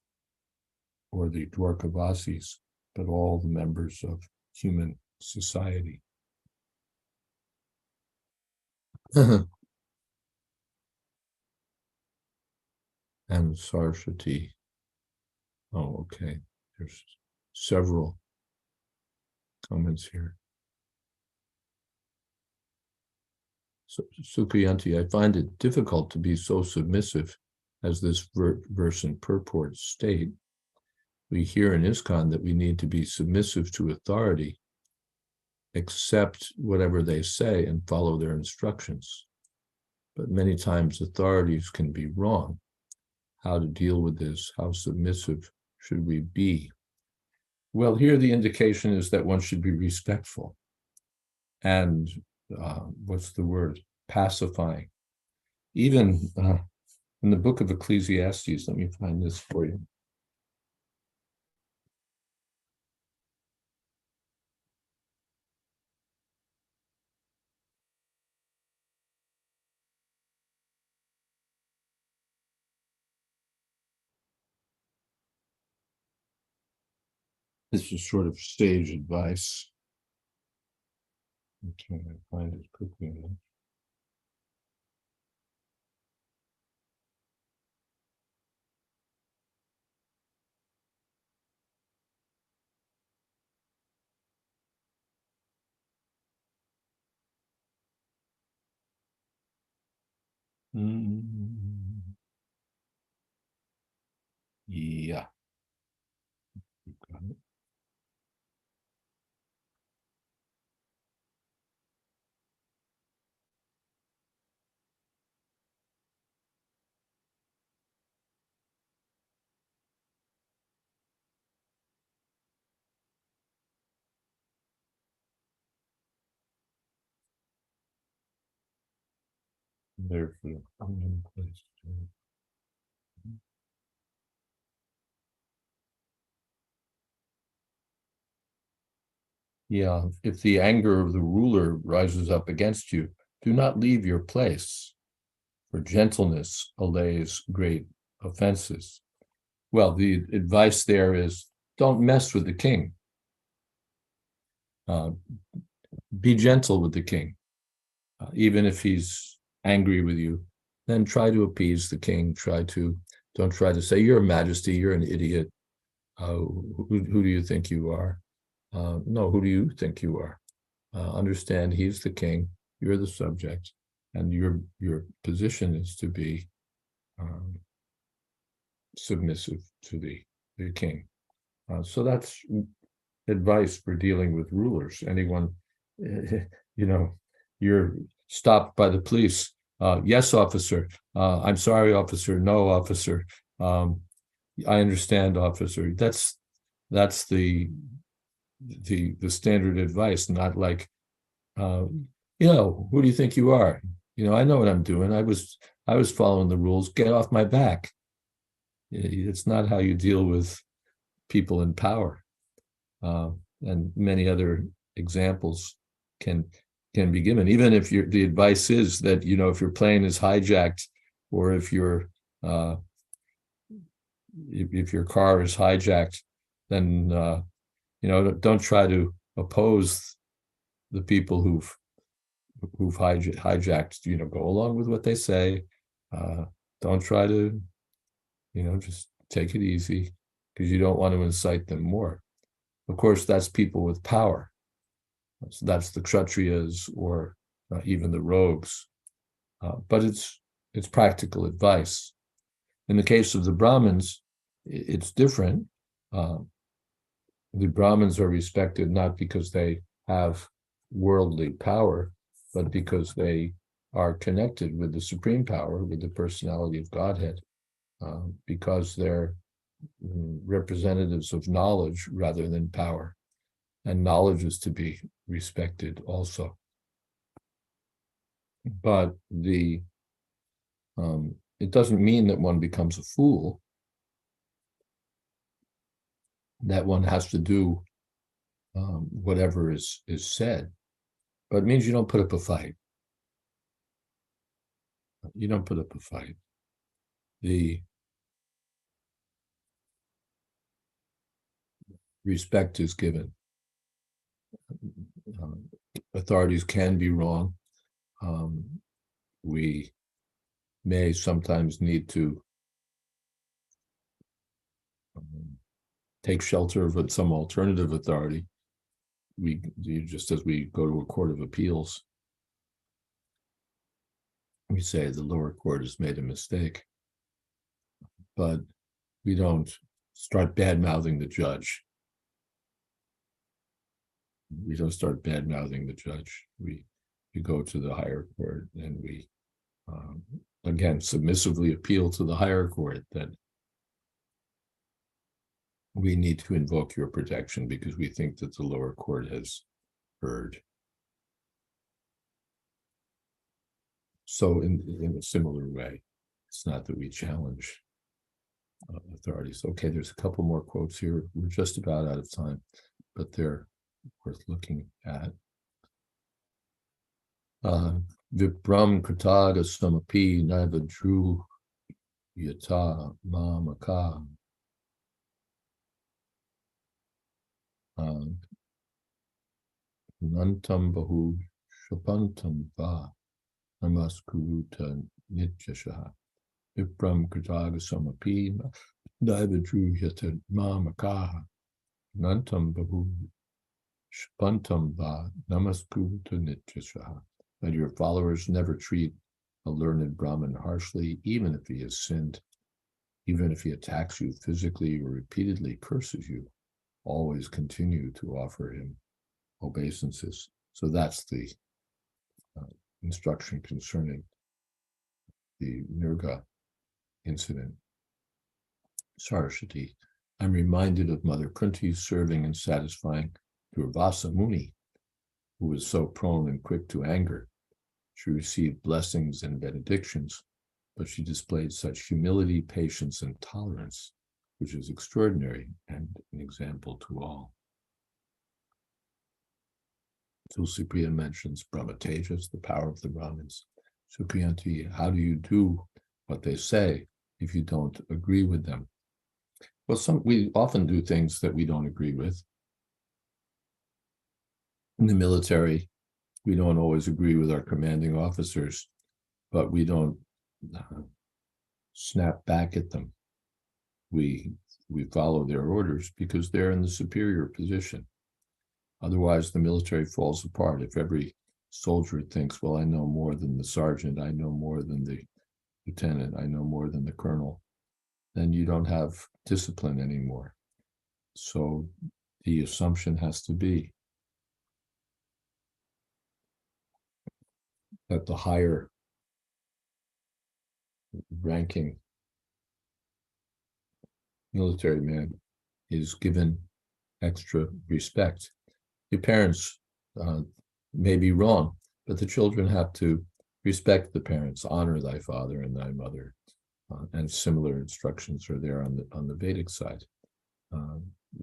or the Dwarkavasis, but all the members of human society. And Saraswati. Oh, okay. There's several comments here. So, Sukayanti, I find it difficult to be so submissive as this verse and purport state. We hear in ISKCON that we need to be submissive to authority, accept whatever they say and follow their instructions. But many times authorities can be wrong. How to deal with this? How submissive should we be? Well, here the indication is that one should be respectful and what's the word? Pacifying. Even in the book of Ecclesiastes, let me find this for you. This is sort of sage advice. I'm trying to find it quickly enough. Yeah. Got it. there for the place. Yeah, if the anger of the ruler rises up against you, do not leave your place, for gentleness allays great offenses. Well, the advice there is don't mess with the king. Be gentle with the king. Even if he's angry with you, then try to appease the king. Don't try to say, Your Majesty, you're an idiot. Who do you think you are? No, who do you think you are? Understand he's the king, you're the subject, and your position is to be submissive to the king. So that's advice for dealing with rulers. Anyone, you're stopped by the police. Yes, officer. I'm sorry, officer. No, officer. I understand, officer. That's the standard advice, not like, who do you think you are? I know what I'm doing. I was following the rules. Get off my back. It's not how you deal with people in power. And many other examples can be given. Even if the advice is that, if your plane is hijacked, or if your car is hijacked, then don't try to oppose the people who've hijacked. Go along with what they say. Don't try to, just take it easy, because you don't want to incite them more. Of course, that's people with power. That's the Kshatriyas, or even the rogues. But it's practical advice. In the case of the Brahmins, it's different. The Brahmins are respected not because they have worldly power, but because they are connected with the supreme power, with the personality of Godhead, because they're representatives of knowledge rather than power. And knowledge is to be respected also. But it doesn't mean that one becomes a fool, that one has to do whatever is said, but it means you don't put up a fight. You don't put up a fight. The respect is given. Authorities can be wrong. We may sometimes need to take shelter of some alternative authority. Just as we go to a court of appeals, we say the lower court has made a mistake, but we don't start bad-mouthing the judge. We don't start bad-mouthing the judge. We go to the higher court, and we, again, submissively appeal to the higher court that we need to invoke your protection because we think that the lower court has heard. So in a similar way, it's not that we challenge authorities. Okay, there's a couple more quotes here. We're just about out of time, but they're worth looking at. Vipram kritaga samapi naivadru yata mamaka. Nantam bahu shapantam va namaskuruta nityashaha. Vipram kritaga samapi naivadru yata mamaka. Nantam bahu shapantam va namaskuruta nityashaha. That your followers never treat a learned Brahmin harshly, even if he has sinned, even if he attacks you physically or repeatedly curses you. Always continue to offer him obeisances. So that's the instruction concerning the Nirga incident. Saraswati, I'm reminded of Mother Kunti serving and satisfying Durvasa Muni, who was so prone and quick to anger. She received blessings and benedictions, but she displayed such humility, patience, and tolerance, which is extraordinary and an example to all. Tulsi Priya mentions Brahmatejas, the power of the Brahmins. Sukriyanti, how do you do what they say if you don't agree with them? Well, we often do things that we don't agree with. In the military, we don't always agree with our commanding officers, but we don't snap back at them. We follow their orders because they're in the superior position. Otherwise, the military falls apart. If every soldier thinks, well, I know more than the sergeant, I know more than the lieutenant, I know more than the colonel, then you don't have discipline anymore. So the assumption has to be that the higher ranking military man is given extra respect. Your parents may be wrong, but the children have to respect the parents, honor thy father and thy mother, and similar instructions are there on the Vedic side.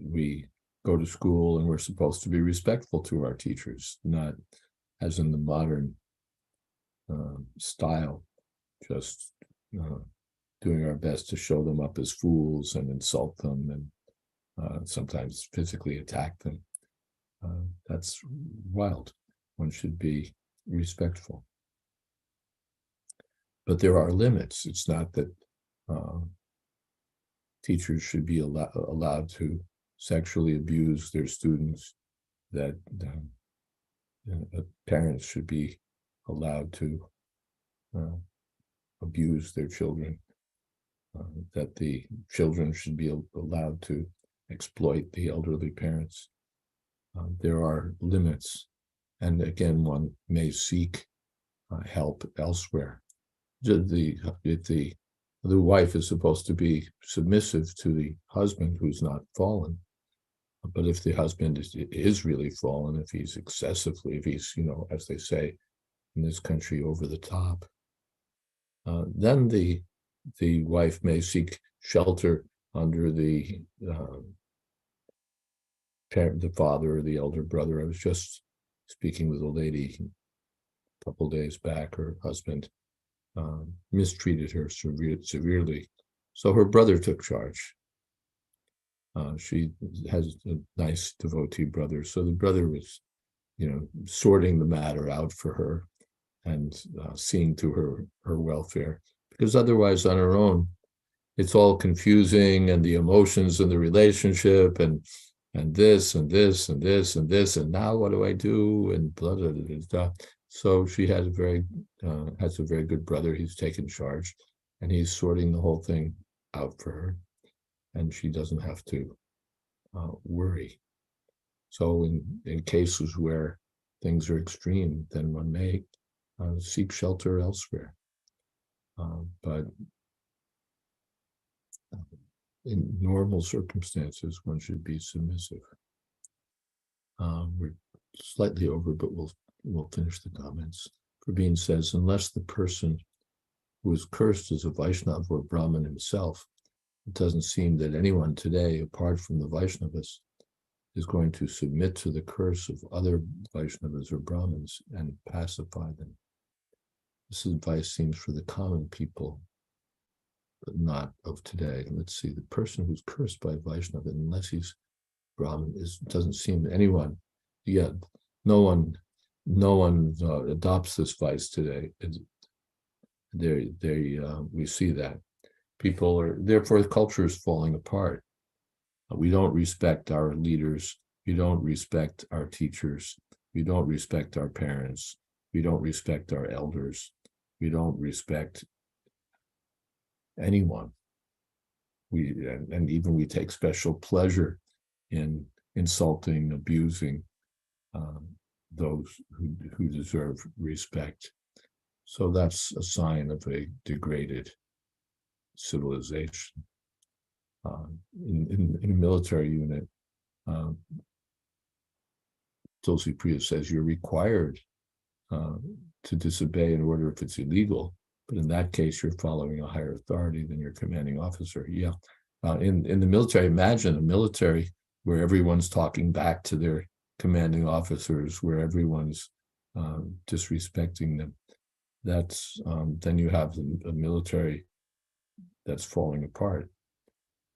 We go to school and we're supposed to be respectful to our teachers, not as in the modern style, just doing our best to show them up as fools and insult them and sometimes physically attack them. That's wild. One should be respectful. But there are limits. It's not that teachers should be allowed to sexually abuse their students, that parents should be allowed to abuse their children, that the children should be allowed to exploit the elderly parents. There are limits, and again, one may seek help elsewhere. If the wife is supposed to be submissive to the husband who's not fallen, but if the husband is really fallen, if he's excessively, if he's, as they say in this country, over the top, then the wife may seek shelter under the father or the elder brother. I was just speaking with a lady a couple of days back. Her husband mistreated her severely, so her brother took charge. She has a nice devotee brother, so the brother was, sorting the matter out for her and seeing to her welfare, because otherwise on her own, it's all confusing, and the emotions and the relationship and this and this and this and this, and now what do I do, and blah, blah, blah, blah. So she has a very good brother. He's taken charge, and he's sorting the whole thing out for her, and she doesn't have to worry. So in cases where things are extreme, then one may seek shelter elsewhere. But in normal circumstances, one should be submissive. We're slightly over, but we'll finish the comments. Prabin says, unless the person who is cursed is a Vaishnava or Brahmin himself, it doesn't seem that anyone today, apart from the Vaishnavas, is going to submit to the curse of other Vaishnavas or Brahmins and pacify them. This advice seems for the common people, but not of today. Let's see, the person who's cursed by Vaishnava, unless he's Brahmin, doesn't seem anyone, yet no one adopts this vice today. We see that people are, therefore the culture is falling apart. We don't respect our leaders. We don't respect our teachers. We don't respect our parents. We don't respect our elders. We don't respect anyone. And even we take special pleasure in insulting, abusing those who deserve respect. So that's a sign of a degraded civilization. In a military unit, Tulsi Priya says you're required to disobey an order if it's illegal. But in that case, you're following a higher authority than your commanding officer. Yeah. In the military, imagine a military where everyone's talking back to their commanding officers, where everyone's disrespecting them. That's then you have a military that's falling apart.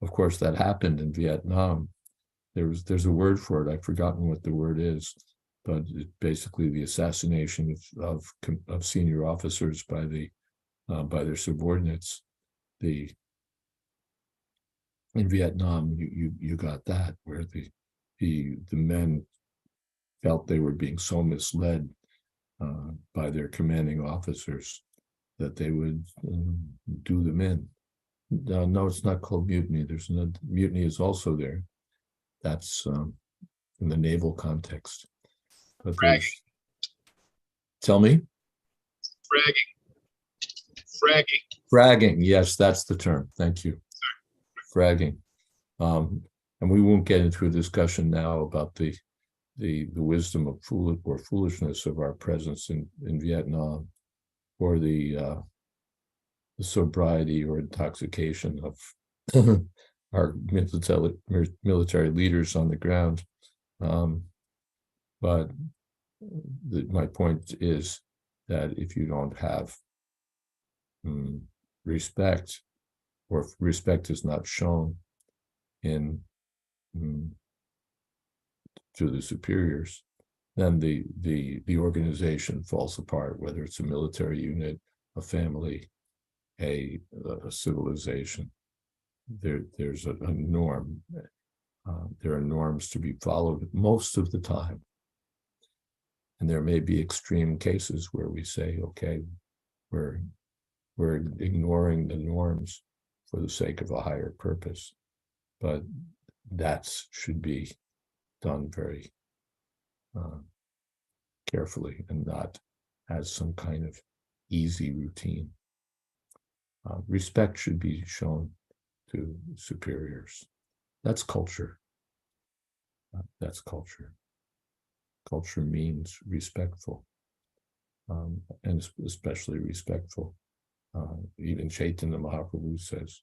Of course, that happened in Vietnam. There's a word for it. I've forgotten what the word is, but it's basically the assassination of senior officers by their subordinates. In Vietnam, you got that, where the men felt they were being so misled by their commanding officers that they would do them in. No, it's not called mutiny. Mutiny is also there. That's in the naval context. But tell me. Fragging. Yes, that's the term. Thank you. Fragging. And we won't get into a discussion now about the wisdom of foolishness of our presence in Vietnam, or the sobriety or intoxication of our military leaders on the ground. But my point is that if you don't have respect, or if respect is not shown to the superiors, then the organization falls apart, whether it's a military unit, a family, a civilization. There's a norm. There are norms to be followed most of the time. And there may be extreme cases where we say, okay, we're ignoring the norms for the sake of a higher purpose. But that should be done very carefully, and not as some kind of easy routine. Respect should be shown to superiors. That's culture. That's culture. Culture means respectful, and especially respectful. Even Chaitanya Mahaprabhu says,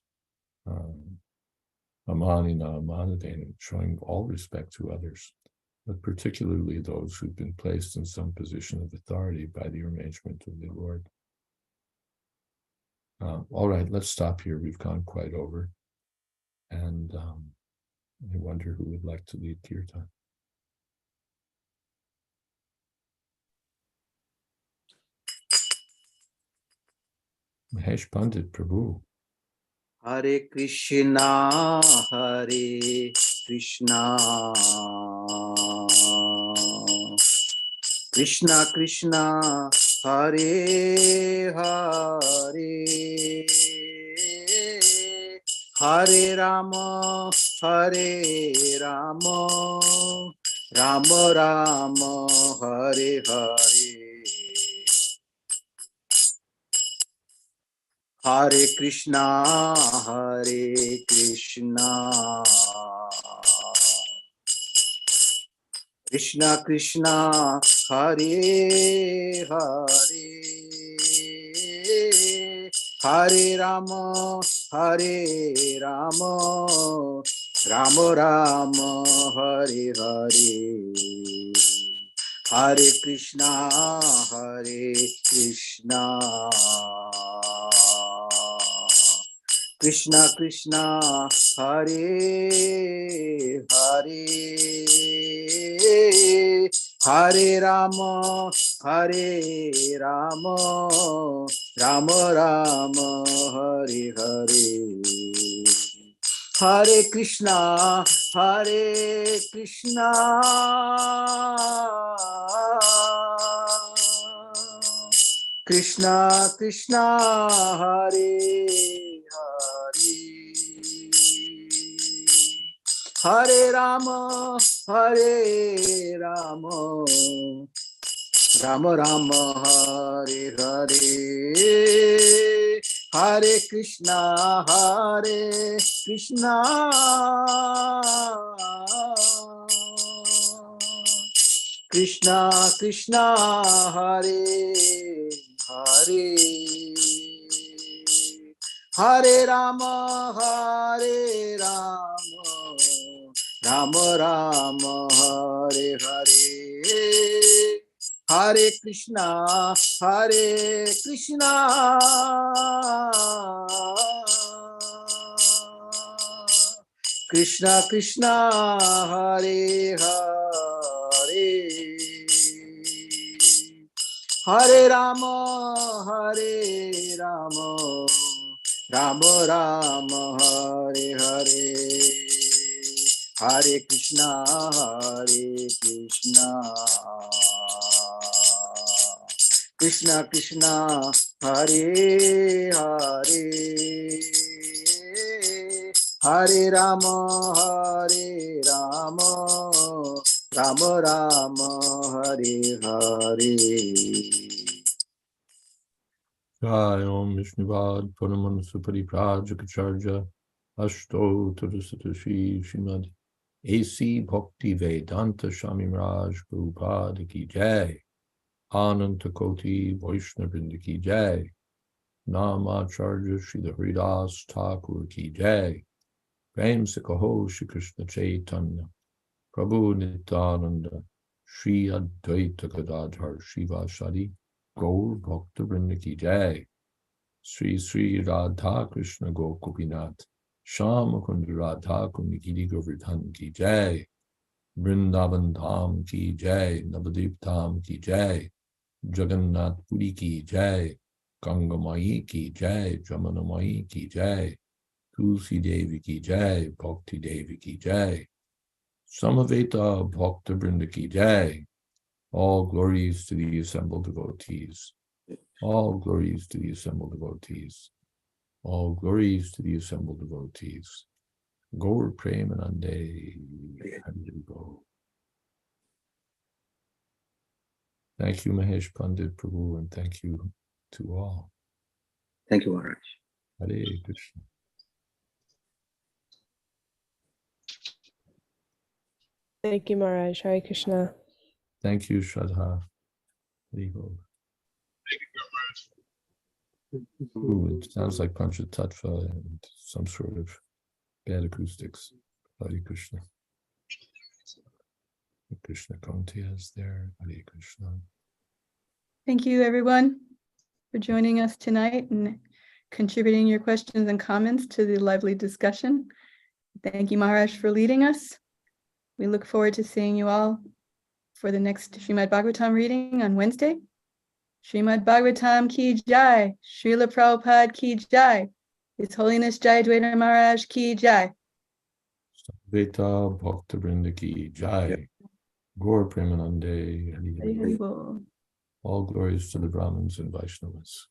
Amanina Amanadena, showing all respect to others, but particularly those who've been placed in some position of authority by the arrangement of the Lord. All right, let's stop here. We've gone quite over. And I wonder who would like to lead Kirtan. Mahesh Pandit Prabhu. Hare Krishna, Hare Krishna, Krishna Krishna, Hare Hare, Hare Rama, Hare Rama, Rama Rama, Hare Hare. Hare Krishna, Hare Krishna, Krishna Krishna, Hare Hare, Hare Rama, Hare Rama, Rama Rama, Hare Hare. Hare Krishna, Hare Krishna, Krishna Krishna, Hare Hare, Hare Rama, Hare Rama, Rama Rama, Hare Hare. Hare Krishna, Hare Krishna, Krishna Krishna, Hare Hare, Hare Rama, Hare Rama, Rama Rama, Hare Hare. Hare Krishna, Hare Krishna, Krishna Krishna, Hare Hare Hare Rama, Hare Rama, Rama Rama, Hare Hare, Hare Krishna, Hare Krishna, Krishna Krishna, Hare Hare, Hare Rama, Hare Rama, Rama Rama, Hare Hare, Hare Krishna, Hare Krishna, Krishna Krishna, Hare Hare, Hare Rama, Hare Rama, Rama Rama, Hare Hare. Jai Om Vishnuvad Puramanasa Pariprajaka Ashto Tadasatashi Srimad A.C. Bhakti Vedanta Swami Raj Prabhupada Ki Jai Ananta Koti Vaishnavrinda Ki Jai Namacharya Srila Haridas Thakur Ki Jai Prem Sikaho Shri Krishna Chaitanya Prabhu Nityananda Shri Advaita Gadadhar Shiva Shadi Gaur Bhakta Vrinda Ki Jai Sri Sri Radha Krishna Gokupinath Shama Kunda Radha Kundi Govardhan Ki Jai Vrindavan Dham Ki Jai Navadip Dham Ki Jai Jagannath Puri Ki Jai Ganga Mai Ki Jai Jamana Mai Ki Jai Tulsi Devi Ki Jai Bhakti Devi Ki Jai Samaveta Bhakta Vrinda Ki Jai. All glories to the assembled devotees. All glories to the assembled devotees. All glories to the assembled devotees. Gaur Premanande. Thank you, Mahesh Pandit Prabhu, and thank you to all. Thank you, Maharaj. Hare Krishna. Thank you, Maharaj. Hare Krishna. Thank you, Shraddha. Hare Bol. Ooh, it sounds like Panchatattva and some sort of bad acoustics. Hare Krishna. Hare Krishna Kaunti is there. Hare Krishna. Thank you, everyone, for joining us tonight and contributing your questions and comments to the lively discussion. Thank you, Maharaj, for leading us. We look forward to seeing you all for the next Srimad Bhagavatam reading on Wednesday. Srimad Bhagavatam Ki Jai, Srila Prabhupada Ki Jai, His Holiness Jayadvaita Maharaj Ki Jai. Veta Bhakta Vrinda Ki Jai. Gaur Premanande. Hari Hari Bol. All glories to the Brahmins and Vaishnavas.